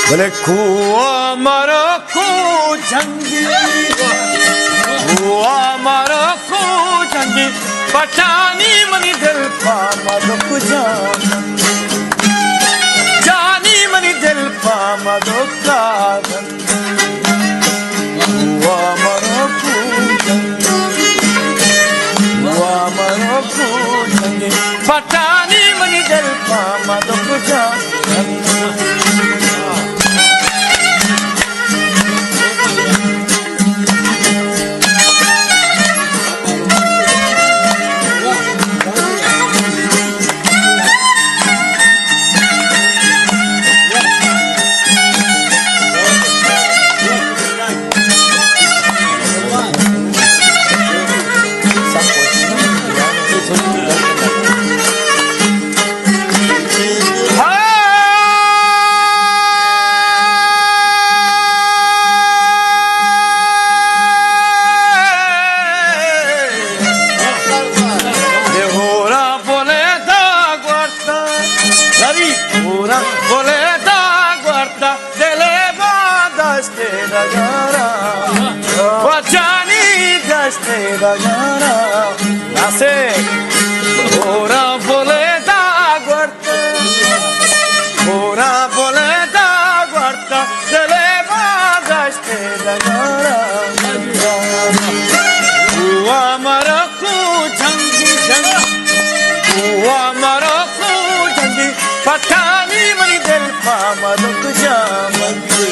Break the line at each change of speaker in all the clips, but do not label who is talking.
बोले कुआ मारो को जंगी कुआ मारो को जंगी पठानी मनी दिल पामा दुख जानी मनी दिल पामा दुख कुआ मारो को जंगी पठानी मनी दिल पामा दुख Nasce ora voleta guarda se leva da stella gara Maracu jangi Maracu jangi patani mani del pama duk jamangi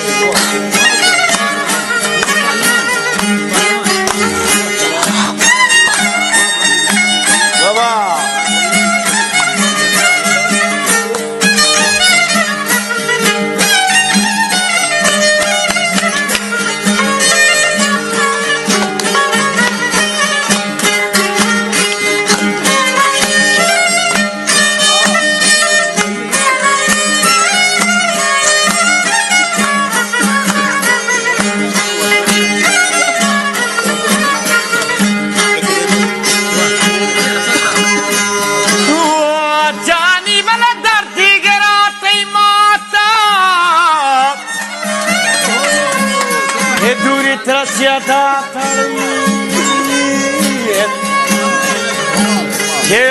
Che